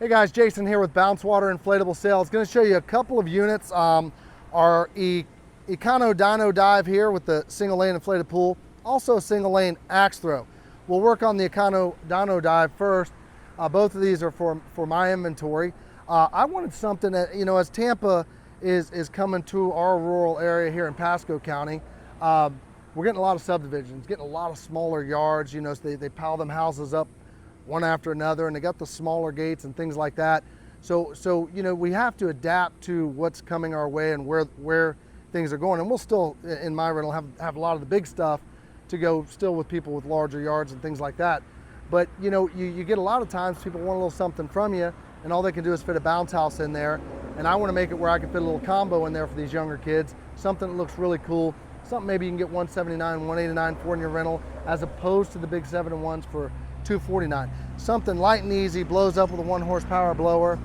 Hey guys, Jason here with Bounce Water Inflatable Sales. Going to show you a couple of units. Our Econo Dino dive here with the single lane inflated pool, also single lane axe throw. We'll work on the Econo Dino dive first. Both of these are for my inventory. I wanted something that, you know, as Tampa is coming to our rural area here in Pasco County, we're getting a lot of subdivisions, getting a lot of smaller yards, you know, so they pile them houses up one after another, and they got the smaller gates and things like that. So you know, we have to adapt to what's coming our way and where things are going. And we'll still, in my rental, have a lot of the big stuff to go still with people with larger yards and things like that. But you know, you get a lot of times people want a little something from you, and all they can do is fit a bounce house in there. And I want to make it where I can fit a little combo in there for these younger kids, something that looks really cool, something maybe you can get 179, 189 for in your rental, as opposed to the big 7-in-1s for $249. Something light and easy, blows up with a 1 horsepower blower.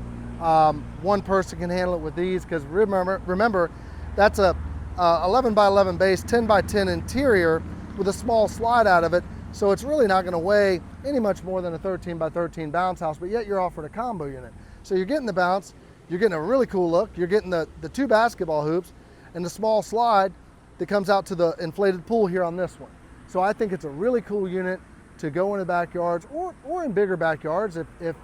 One person can handle it with these, because remember that's a 11 by 11 base, 10 by 10 interior with a small slide out of it. So it's really not going to weigh any much more than a 13 by 13 bounce house, but yet you're offered a combo unit. So you're getting the bounce, you're getting a really cool look, you're getting the 2 basketball hoops and the small slide that comes out to the inflated pool here on this one. So I think it's a really cool unit to go in the backyards or in bigger backyards if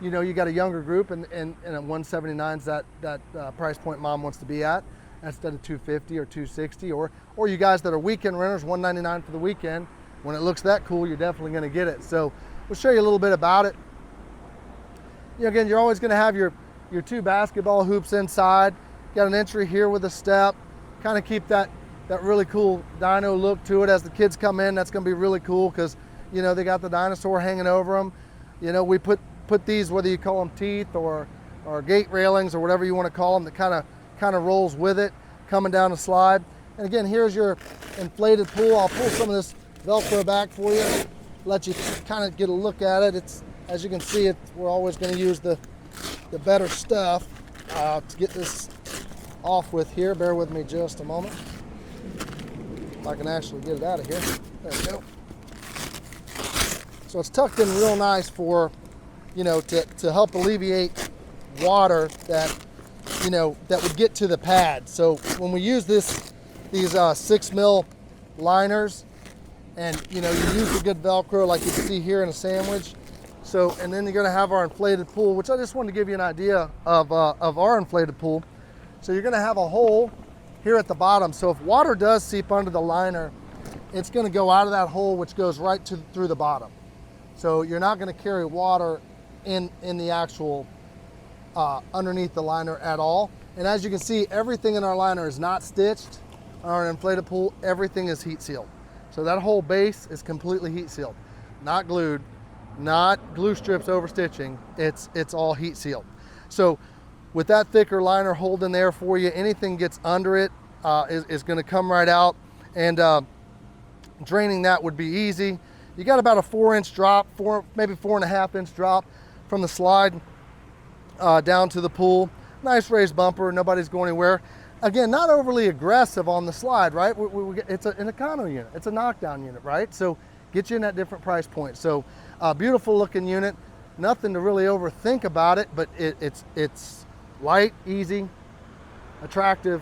you know you got a younger group and at 179's that price point mom wants to be at, instead of 250 or 260, or you guys that are weekend renters, 199 for the weekend. When it looks that cool, you're definitely going to get it. So we'll show you a little bit about it. You know, again, you're always going to have your 2 basketball hoops inside. Got an entry here with a step, kind of keep that really cool Dino look to it. As the kids come in, that's going to be really cool, because you know, they got the Dinosaur hanging over them. You know, we put these, whether you call them teeth or gate railings or whatever you want to call them, that kind of rolls with it, coming down the slide. And again, here's your inflated pool. I'll pull some of this Velcro back for you, let you kind of get a look at it. It's, as you can see, we're always going to use the better stuff to get this off with here. Bear with me just a moment. If I can actually get it out of here. There we go. So it's tucked in real nice for, you know, to help alleviate water that, you know, that would get to the pad. So when we use these 6 mil liners, and you know, you use the good Velcro like you can see here in a sandwich. So, and then you're going to have our inflated pool, which I just wanted to give you an idea of our inflated pool. So you're going to have a hole here at the bottom. So if water does seep under the liner, it's going to go out of that hole, which goes right through the bottom. So you're not going to carry water in the actual underneath the liner at all. And as you can see, everything in our liner is not stitched. Our inflated pool, everything is heat sealed. So that whole base is completely heat sealed, not glued, not glue strips over stitching. It's all heat sealed. So with that thicker liner holding there for you, anything gets under it is going to come right out, and draining that would be easy. You got about a 4-inch drop, maybe 4.5-inch drop from the slide down to the pool. Nice raised bumper, nobody's going anywhere. Again, not overly aggressive on the slide, right? It's an Econo unit, it's a knockdown unit, right? So get you in that different price point. So beautiful looking unit, nothing to really overthink about it, but it's light, easy, attractive,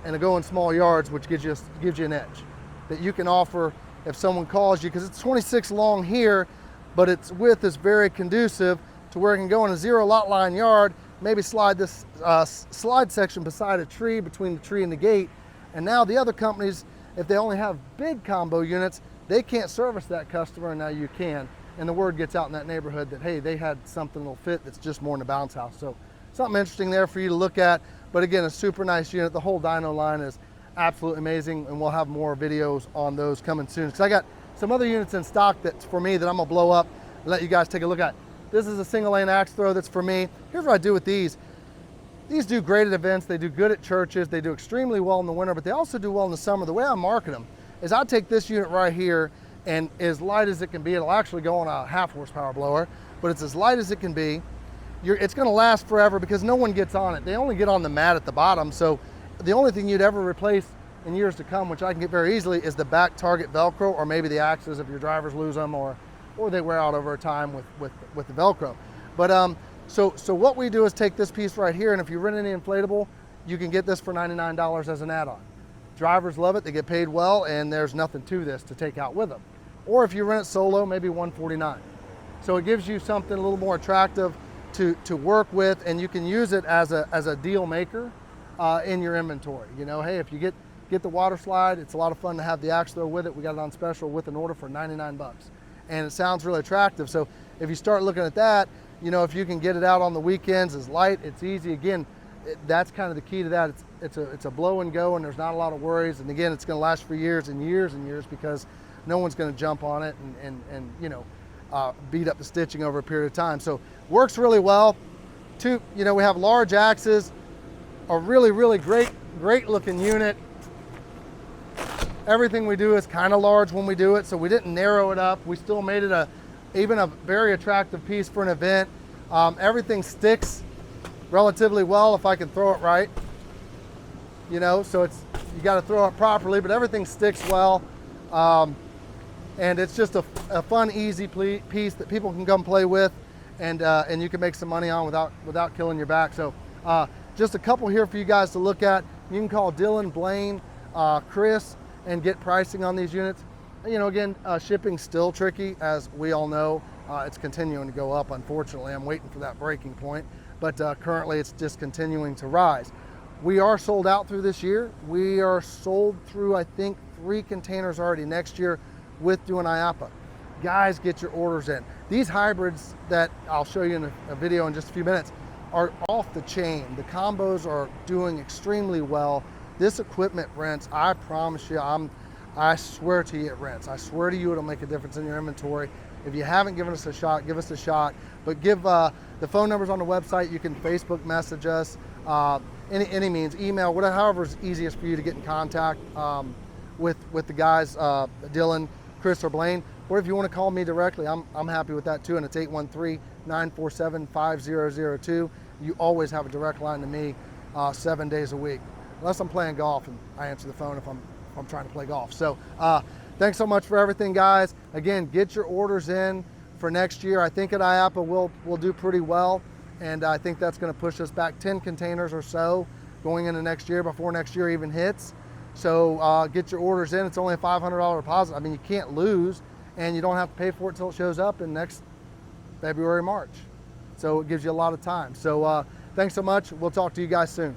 and to go in small yards, which gives you an edge that you can offer if someone calls you, because it's 26 long here, but its width is very conducive to where it can go in a 0 lot line yard, maybe slide this slide section beside a tree, between the tree and the gate. And now the other companies, if they only have big combo units, they can't service that customer, and now you can. And the word gets out in that neighborhood that, hey, they had something that'll fit that's just more in the bounce house. So something interesting there for you to look at. But again, a super nice unit. The whole Dino line is absolutely amazing, and we'll have more videos on those coming soon, because I got some other units in stock that's for me that I'm gonna blow up and let you guys take a look at. This is a single lane axe throw that's for me. Here's what I do with these. These do great at events, they do good at churches, they do extremely well in the winter, but they also do well in the summer. The way I market them is I take this unit right here, and as light as it can be, it'll actually go on a 1/2 horsepower blower, but it's as light as it can be. It's gonna last forever because no one gets on it. They only get on the mat at the bottom, so the only thing you'd ever replace in years to come, which I can get very easily, is the back target Velcro, or maybe the axes if your drivers lose them, or they wear out over time with the Velcro. But So what we do is take this piece right here, and if you rent any inflatable, you can get this for $99 as an add-on. Drivers love it, they get paid well, and there's nothing to this to take out with them. Or if you rent it solo, maybe $149. So it gives you something a little more attractive to work with, and you can use it as a deal maker in your inventory. You know, hey, if you get the water slide, it's a lot of fun to have the axe throw with it. We got it on special with an order for 99 bucks. And it sounds really attractive. So if you start looking at that, you know, if you can get it out on the weekends, it's light, it's easy. Again, that's kind of the key to that. It's a blow and go, and there's not a lot of worries. And again, it's going to last for years and years and years because no one's going to jump on it and you know, beat up the stitching over a period of time. So works really well. You know, we have large axes, a really great looking unit. Everything we do is kind of large when we do it, so we didn't narrow it up. We still made it even a very attractive piece for an event. Everything sticks relatively well if I can throw it right. You know, so you got to throw it properly, but everything sticks well. And it's just a fun, easy piece that people can come play with, and you can make some money on without killing your back. So just a couple here for you guys to look at. You can call Dylan, Blaine, Chris, and get pricing on these units. You know, again, shipping's still tricky, as we all know. It's continuing to go up, unfortunately. I'm waiting for that breaking point, but currently it's just continuing to rise. We are sold out through this year. We are sold through, I think, 3 containers already next year with doing IAPA. Guys, get your orders in. These hybrids that I'll show you in a video in just a few minutes are off the chain. The combos are doing extremely well. This equipment rents, I promise you, I swear to you it rents. I swear to you it'll make a difference in your inventory. If you haven't given us a shot, give us a shot. But give the phone numbers on the website. You can Facebook message us, any means, email, whatever, however's easiest for you to get in contact with the guys, Dylan, Chris, or Blaine. Or if you want to call me directly, I'm happy with that too, and it's 813-947-5002. You always have a direct line to me 7 days a week, unless I'm playing golf and I answer the phone if I'm trying to play golf. So thanks so much for everything, guys. Again, get your orders in for next year. I think at IAPA we'll do pretty well, and I think that's going to push us back 10 containers or so going into next year before next year even hits. So get your orders in. It's only a $500 deposit. I mean, you can't lose, and you don't have to pay for it till it shows up in next February, March. So it gives you a lot of time. So thanks so much. We'll talk to you guys soon.